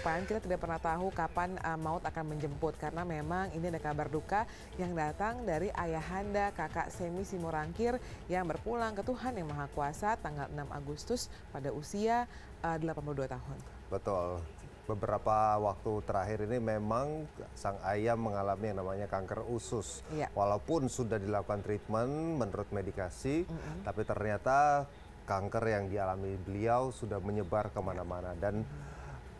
Pan, kita tidak pernah tahu kapan maut akan menjemput karena memang ini ada kabar duka yang datang dari ayahanda kakak Semi Simorangkir yang berpulang ke Tuhan Yang Maha Kuasa tanggal 6 Agustus pada usia 82 tahun. Betul. Beberapa waktu terakhir ini memang sang ayah mengalami yang namanya kanker usus. Iya. Walaupun sudah dilakukan treatment menurut medikasi, tapi ternyata kanker yang dialami beliau sudah menyebar kemana-mana. Dan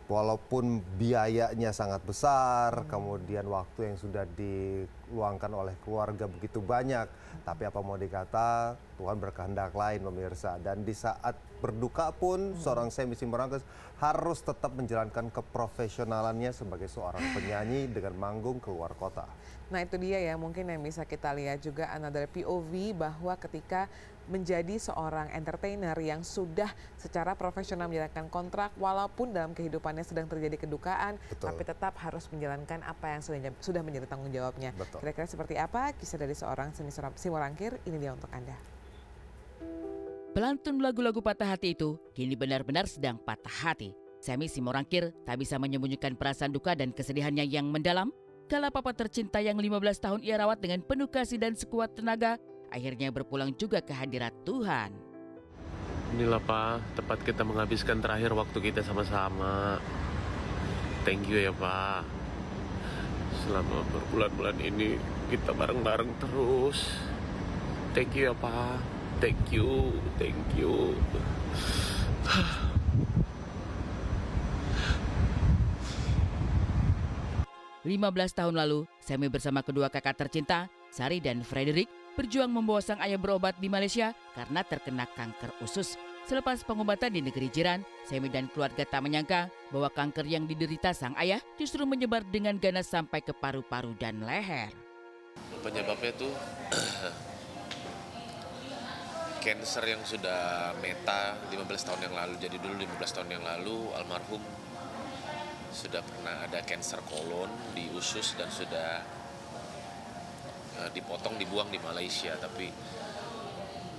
walaupun biayanya sangat besar, kemudian waktu yang sudah diluangkan oleh keluarga begitu banyak, tapi apa mau dikata, Tuhan berkehendak lain pemirsa. Dan di saat berduka pun seorang Semi Simorangkir harus tetap menjalankan keprofesionalannya sebagai seorang penyanyi dengan manggung keluar kota. Nah itu dia ya mungkin yang bisa kita lihat juga another POV bahwa ketika menjadi seorang entertainer yang sudah secara profesional menjalankan kontrak walaupun dalam kehidupannya sedang terjadi kedukaan, Betul. tapi tetap harus menjalankan apa yang sudah menjadi tanggung jawabnya. Betul. Kira-kira seperti apa kisah dari seorang Semi Simorangkir, ini dia untuk Anda. Pelantun lagu-lagu patah hati itu kini benar-benar sedang patah hati. Semi Simorangkir tak bisa menyembunyikan perasaan duka dan kesedihannya yang mendalam kala papa tercinta yang 15 tahun ia rawat dengan penuh kasih dan sekuat tenaga akhirnya berpulang juga ke hadirat Tuhan. Inilah Pak, tempat kita menghabiskan terakhir waktu kita sama-sama. Thank you ya Pak. Selama berbulan-bulan ini kita bareng-bareng terus. Thank you ya Pak. Thank you, thank you. 15 tahun lalu, Semi bersama kedua kakak tercinta, Sari dan Frederick, berjuang membawa sang ayah berobat di Malaysia karena terkena kanker usus. Selepas pengobatan di negeri jiran, Semi dan keluarga tak menyangka bahwa kanker yang diderita sang ayah justru menyebar dengan ganas sampai ke paru-paru dan leher. Penyebabnya tuh cancer yang sudah meta 15 tahun yang lalu. Jadi dulu 15 tahun yang lalu almarhum sudah pernah ada cancer kolon di usus dan sudah dipotong dibuang di Malaysia. Tapi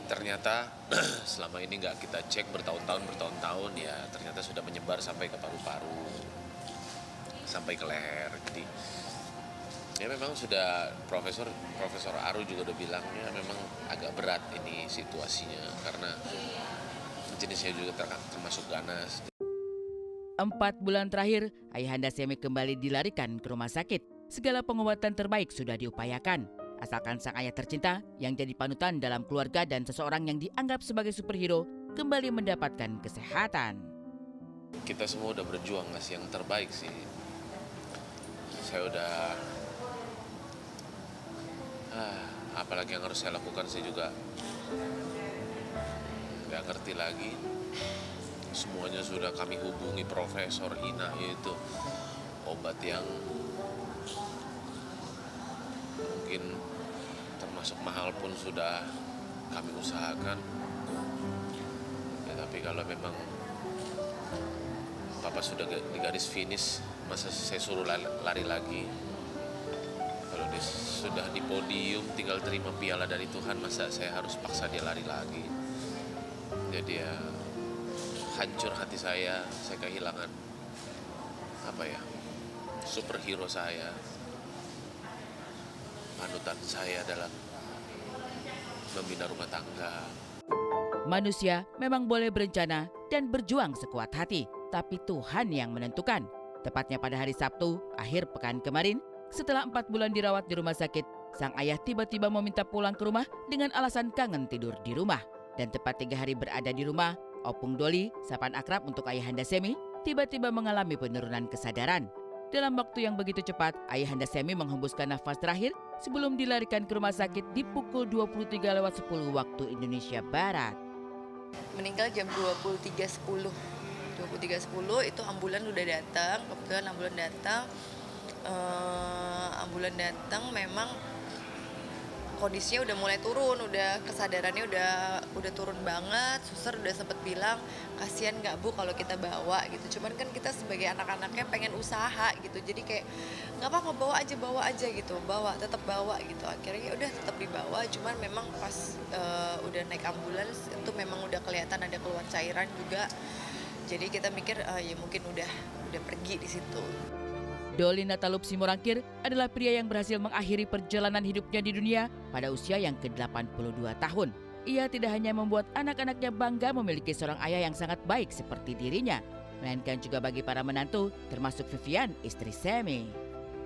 ternyata selama ini nggak kita cek bertahun-tahun ya ternyata sudah menyebar sampai ke paru-paru, sampai ke leher. Jadi ya memang sudah Profesor Aru juga udah bilang ya memang agak berat ini situasinya karena jenisnya juga termasuk ganas. 4 bulan terakhir, ayahanda Semi kembali dilarikan ke rumah sakit. Segala pengobatan terbaik sudah diupayakan. Asalkan sang ayah tercinta yang jadi panutan dalam keluarga dan seseorang yang dianggap sebagai superhero kembali mendapatkan kesehatan. Kita semua udah berjuang ngasih yang terbaik sih. Saya udah apalagi yang harus saya lakukan saya juga nggak ngerti lagi. Semuanya sudah kami hubungi Profesor Ina, yaitu obat yang mungkin termasuk mahal pun sudah kami usahakan. Ya tapi kalau memang Papa sudah di garis finish, masa saya suruh lari lagi? Kalau dia sudah di podium tinggal terima piala dari Tuhan, masa saya harus paksa dia lari lagi? Jadi ya hancur hati saya kehilangan superhero saya, panutan saya dalam membina rumah tangga. Manusia memang boleh berencana dan berjuang sekuat hati, tapi Tuhan yang menentukan. Tepatnya pada hari Sabtu, akhir pekan kemarin, setelah 4 bulan dirawat di rumah sakit, sang ayah tiba-tiba meminta pulang ke rumah dengan alasan kangen tidur di rumah. Dan tepat 3 hari berada di rumah, Opung Doli, sapaan akrab untuk ayahanda Semi, tiba-tiba mengalami penurunan kesadaran. Dalam waktu yang begitu cepat, ayahanda Semi menghembuskan nafas terakhir sebelum dilarikan ke rumah sakit di pukul 23.10 waktu Indonesia Barat. Meninggal jam 23.10. 23.10 itu ambulan udah datang, kebetulan ambulan datang memang kondisinya udah mulai turun, udah kesadarannya udah turun banget. Suster udah sempet bilang kasihan nggak Bu kalau kita bawa gitu. Cuman kan kita sebagai anak-anaknya pengen usaha gitu, jadi kayak nggak apa-apa bawa aja gitu, tetap bawa gitu. Akhirnya udah tetap dibawa. Cuman memang pas udah naik ambulans itu memang udah kelihatan ada keluar cairan juga. Jadi kita mikir ya mungkin udah pergi di situ. Doli Natalup Simorangkir adalah pria yang berhasil mengakhiri perjalanan hidupnya di dunia pada usia yang ke-82 tahun. Ia tidak hanya membuat anak-anaknya bangga memiliki seorang ayah yang sangat baik seperti dirinya, melainkan juga bagi para menantu, termasuk Vivian, istri Semi.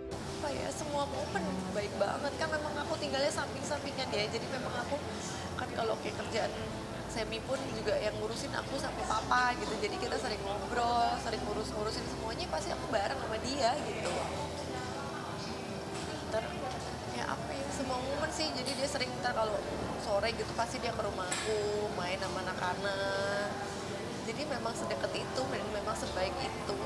Apa ya, semua momen baik banget kan, memang aku tinggalnya samping-sampingan ya, jadi memang aku kan kalau kayak kerjaan Semi pun juga yang ngurusin aku sama papa gitu, jadi kita sering ngobrol, sering ngurusin semuanya pasti aku bareng sama dia gitu. Ya apa ya, semua momen sih, jadi dia sering ntar kalau sore gitu pasti dia ke rumahku main sama anak-anak, jadi memang sedekat itu dan memang sebaik itu.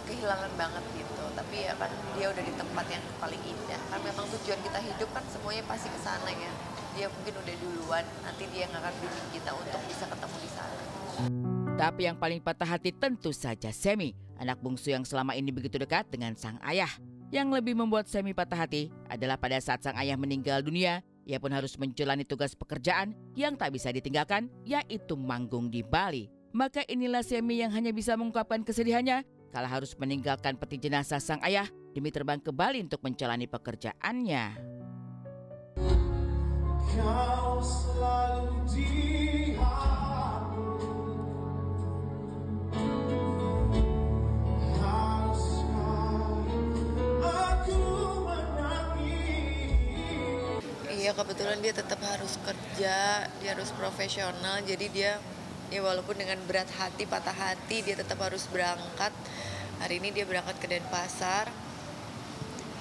Kehilangan banget gitu, tapi ya kan dia udah di tempat yang paling indah kan, memang tujuan kita hidup kan semuanya pasti ke sana ya. Dia mungkin udah duluan, nanti dia yang akan bimbing kita untuk bisa ketemu di sana. Tapi yang paling patah hati tentu saja Semi, anak bungsu yang selama ini begitu dekat dengan sang ayah. Yang lebih membuat Semi patah hati adalah pada saat sang ayah meninggal dunia, ia pun harus menjalani tugas pekerjaan yang tak bisa ditinggalkan, yaitu manggung di Bali. Maka inilah Semi yang hanya bisa mengungkapkan kesedihannya kala harus meninggalkan peti jenazah sang ayah demi terbang ke Bali untuk menjalani pekerjaannya. Kau selalu di hatiku, aku menangis. Iya, kebetulan dia tetap harus kerja, dia harus profesional, jadi dia ya walaupun dengan berat hati, patah hati, dia tetap harus berangkat. Hari ini dia berangkat ke Denpasar.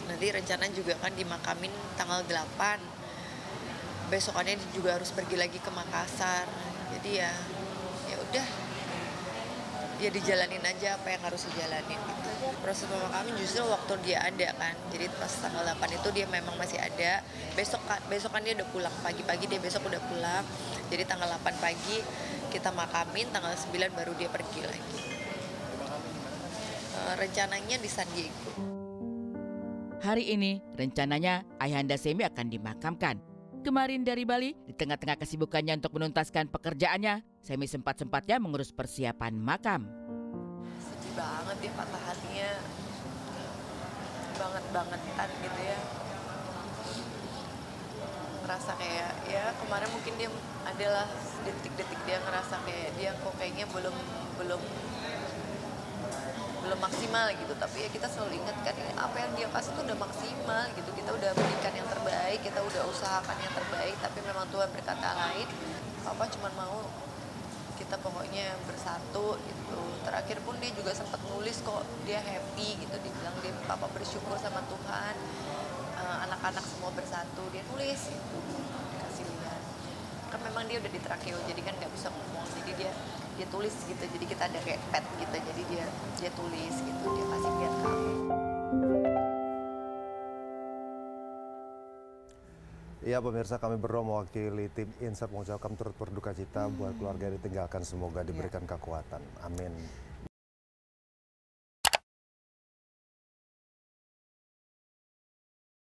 Nanti rencana juga kan dimakamin tanggal 8. Besokannya dia juga harus pergi lagi ke Makassar. Jadi ya udah, dia dijalanin aja apa yang harus dijalanin gitu. Proses pemakaman justru waktu dia ada kan. Jadi pas tanggal 8 itu dia memang masih ada. Besokan dia udah pulang, pagi-pagi dia besok udah pulang. Jadi tanggal 8 pagi kita makamin, tanggal 9 baru dia pergi lagi. Rencananya di San Diego. Hari ini rencananya ayahanda Semi akan dimakamkan. Kemarin dari Bali, di tengah-tengah kesibukannya untuk menuntaskan pekerjaannya, Semi sempat-sempatnya mengurus persiapan makam. Sedih banget dia, patah hatinya banget-bangetan gitu ya. Ngerasa kayak ya kemarin mungkin dia adalah detik-detik dia ngerasa kayak dia kok kayaknya belum maksimal gitu, tapi ya kita selalu ingat kan apa yang dia kasih itu udah maksimal gitu, kita udah berikan yang terbaik, kita udah usahakan yang terbaik, tapi memang Tuhan berkata lain. Papa cuma mau kita pokoknya bersatu gitu. Terakhir pun dia juga sempat nulis kok, dia happy gitu, dia bilang dia papa bersyukur sama Tuhan, anak-anak semua bersatu, dia nulis itu dikasih lihat. Kan memang dia udah di trakeo, jadi kan nggak bisa ngomong, jadi dia tulis gitu, jadi kita ada kayak pet gitu, jadi dia tulis gitu, dia kasih lihat ke aku. Iya pemirsa, kami berdua mewakili tim Insert mengucapkan turut berduka cita buat keluarga yang ditinggalkan, semoga diberikan kekuatan. Amin.